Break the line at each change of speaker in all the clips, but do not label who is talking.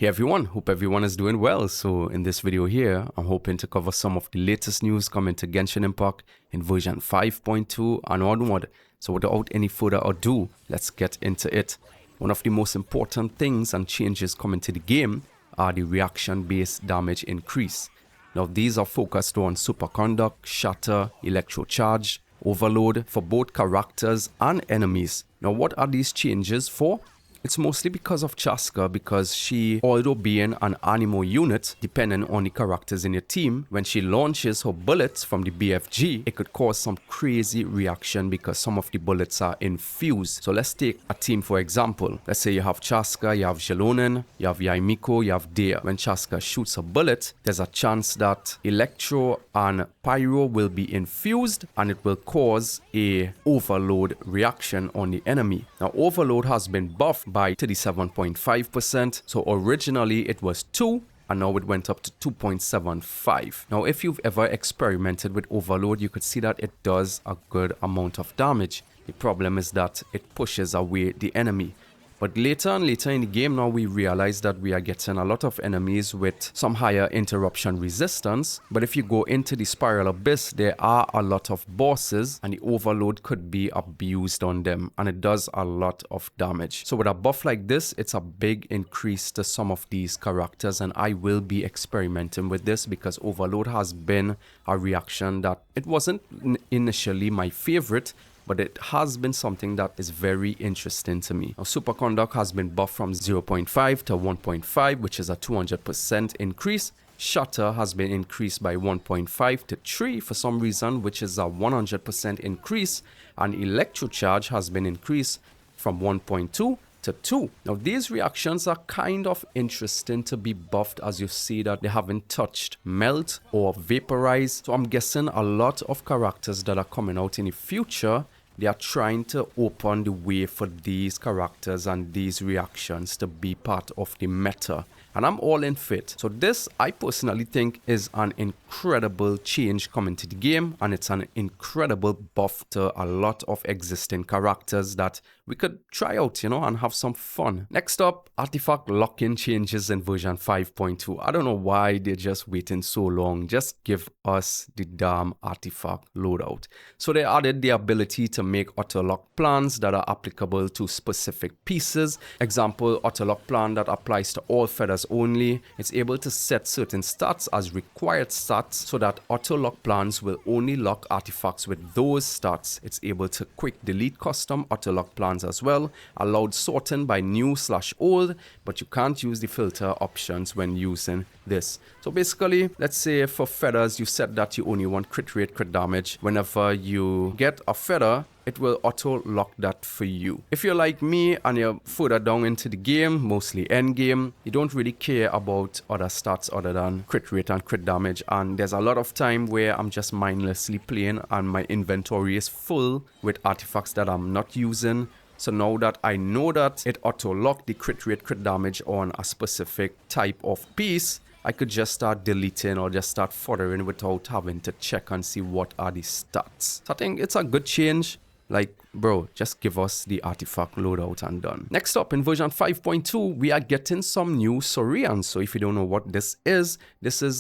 Hey everyone, hope everyone is doing well. So in this video here, I'm hoping to cover some of the latest news coming to Genshin Impact in version 5.2 and onward. So without any further ado, let's get into it. One of the most important things and changes coming to the game are the reaction-based damage increase. Now these are focused on superconduct, shatter, electrocharge, overload for both characters and enemies. Now what are these changes for? It's mostly because of Chasca, because she, although being an animo unit, depending on the characters in your team, when she launches her bullets from the BFG, it could cause some crazy reaction because some of the bullets are infused. So let's take a team for example. Let's say you have Chasca, you have Jelonin, you have Yaimiko, you have Dea. When Chasca shoots a bullet, there's a chance that Electro and Pyro will be infused and it will cause a overload reaction on the enemy. Now overload has been buffed by 37.5%. So originally it was 2 and now it went up to 2.75. Now if you've ever experimented with overload, you could see that it does a good amount of damage. The problem is that it pushes away the enemy. But later and later in the game now we realize that we are getting a lot of enemies with some higher interruption resistance. But if you go into the Spiral Abyss, there are a lot of bosses and the overload could be abused on them and it does a lot of damage. So with a buff like this, it's a big increase to some of these characters and I will be experimenting with this because overload has been a reaction that it wasn't initially my favorite, but it has been something that is very interesting to me. Now, superconduct has been buffed from 0.5 to 1.5, which is a 200% increase. Shatter has been increased by 1.5 to 3 for some reason, which is a 100% increase. And electrocharge has been increased from 1.2 to 2. Now these reactions are kind of interesting to be buffed as you see that they haven't touched melt or vaporize. So I'm guessing a lot of characters that are coming out in the future, they are trying to open the way for these characters and these reactions to be part of the meta. And I'm all in fit. So this, I personally think, is an incredible change coming to the game. And it's an incredible buff to a lot of existing characters that we could try out, and have some fun. Next up, artifact lock-in changes in version 5.2. I don't know why they're just waiting so long. Just give us the damn artifact loadout. So they added the ability to make auto-lock plans that are applicable to specific pieces. Example, auto-lock plan that applies to all feathers only. It's able to set certain stats as required stats so that auto-lock plans will only lock artifacts with those stats. It's able to quick delete custom auto-lock plans as well. Allowed sorting by new/old, but you can't use the filter options when using this. So basically, let's say for feathers, you set that you only want crit rate, crit damage. Whenever you get a feather, it will auto lock that for you. If you're like me and you're further down into the game, mostly end game, you don't really care about other stats other than crit rate and crit damage. And there's a lot of time where I'm just mindlessly playing and my inventory is full with artifacts that I'm not using. So now that I know that it auto-locked the crit rate, crit damage on a specific type of piece, I could just start deleting or just start furthering without having to check and see what are the stats. So I think it's a good change. Like, bro, just give us the artifact loadout and done. Next up, in version 5.2, we are getting some new Saurians. So if you don't know what this is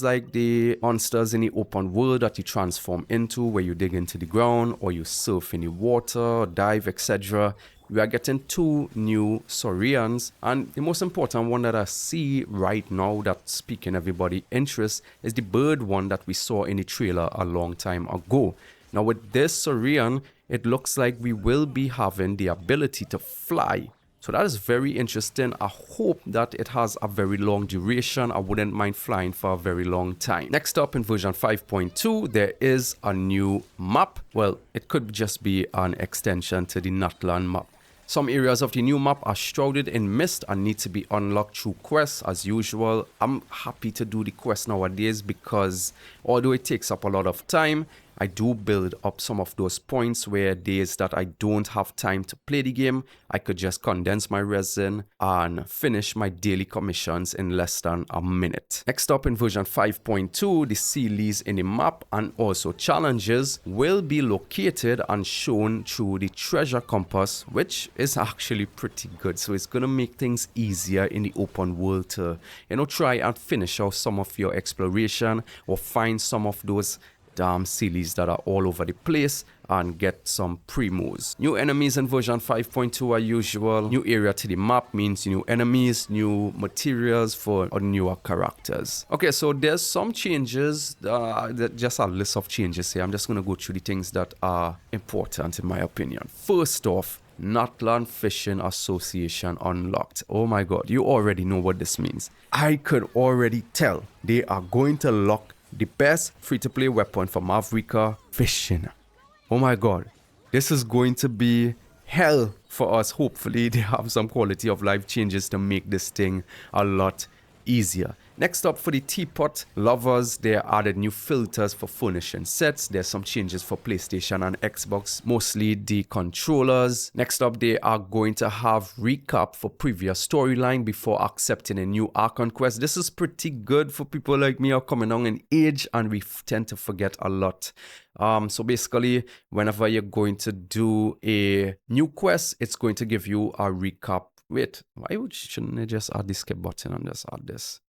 like the monsters in the open world that you transform into, where you dig into the ground or you surf in the water, dive, etc. We are getting 2 new Saurians, and the most important one that I see right now that's piquing everybody's interest is the bird one that we saw in the trailer a long time ago. Now with this Saurian, it looks like we will be having the ability to fly. So that is very interesting. I hope that it has a very long duration. I wouldn't mind flying for a very long time. Next up in version 5.2, there is a new map. Well, it could just be an extension to the Natlan map. Some areas of the new map are shrouded in mist and need to be unlocked through quests as usual. I'm happy to do the quest nowadays because although it takes up a lot of time, I do build up some of those points where days that I don't have time to play the game, I could just condense my resin and finish my daily commissions in less than a minute. Next up, in version 5.2, the series in the map and also challenges will be located and shown through the treasure compass, which is actually pretty good. So it's gonna make things easier in the open world to, try and finish out some of your exploration or find some of those damn series that are all over the place and get some primos. New enemies in version 5.2 are usual. New area to the map means new enemies, new materials for newer characters. Okay, so there's some changes, just a list of changes here. I'm just gonna go through the things that are important in my opinion. First off, Natlan Fishing Association unlocked. Oh my god, you already know what this means. I could already tell they are going to lock the best free-to-play weapon for Mavrika, fishing. Oh my god, this is going to be hell for us. Hopefully they have some quality of life changes to make this thing a lot easier. Next up, for the teapot lovers, they added new filters for furnishing sets. There's some changes for PlayStation and Xbox, mostly the controllers. Next up, they are going to have recap for previous storyline before accepting a new Archon quest. This is pretty good for people like me who are coming on in age and we tend to forget a lot. So basically, whenever you're going to do a new quest, it's going to give you a recap. Wait, shouldn't they just add the skip button and just add this?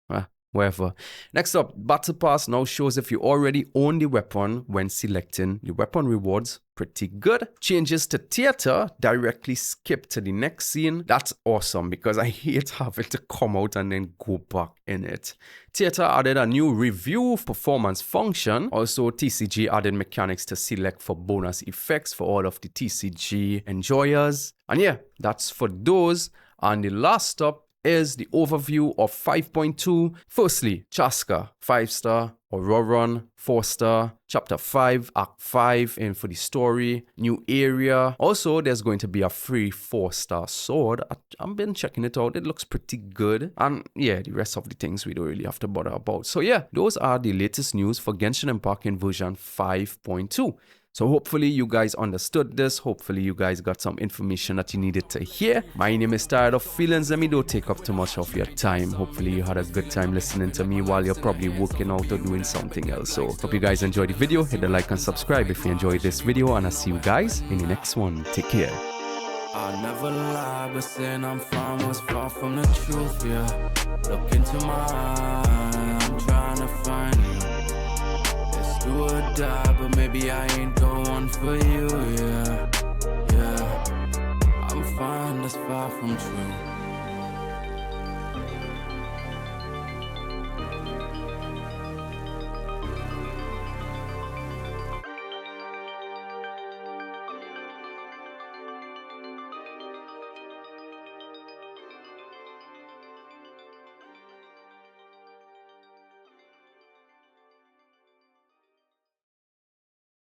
Whatever. Next up, Battle Pass now shows if you already own the weapon when selecting the weapon rewards. Pretty good. Changes to theater, directly skip to the next scene. That's awesome because I hate having to come out and then go back in it. Theater added a new review performance function. Also, TCG added mechanics to select for bonus effects for all of the TCG enjoyers. And yeah, that's for those. And the last up is the overview of 5.2. Firstly, Chasca, 5-star, Auroron, 4-star, Chapter 5, Act 5, and for the story, new area. Also, there's going to be a free 4-star sword. I've been checking it out. It looks pretty good. And yeah, the rest of the things we don't really have to bother about. So yeah, those are the latest news for Genshin Impact in version 5.2. So hopefully you guys understood this. Hopefully you guys got some information that you needed to hear. My name is Tired of Feelings. Let me don't take up too much of your time. Hopefully you had a good time listening to me while you're probably working out or doing something else. So hope you guys enjoyed the video. Hit the like and subscribe if you enjoyed this video, and I'll see you guys in the next one. Take care.
I never lie, but saying I'm fine was far from the truth, yeah. Look into my eyes, I'm trying to find you. It's do or die, but maybe I ain't the one for you, yeah. I'm fine, that's far from true.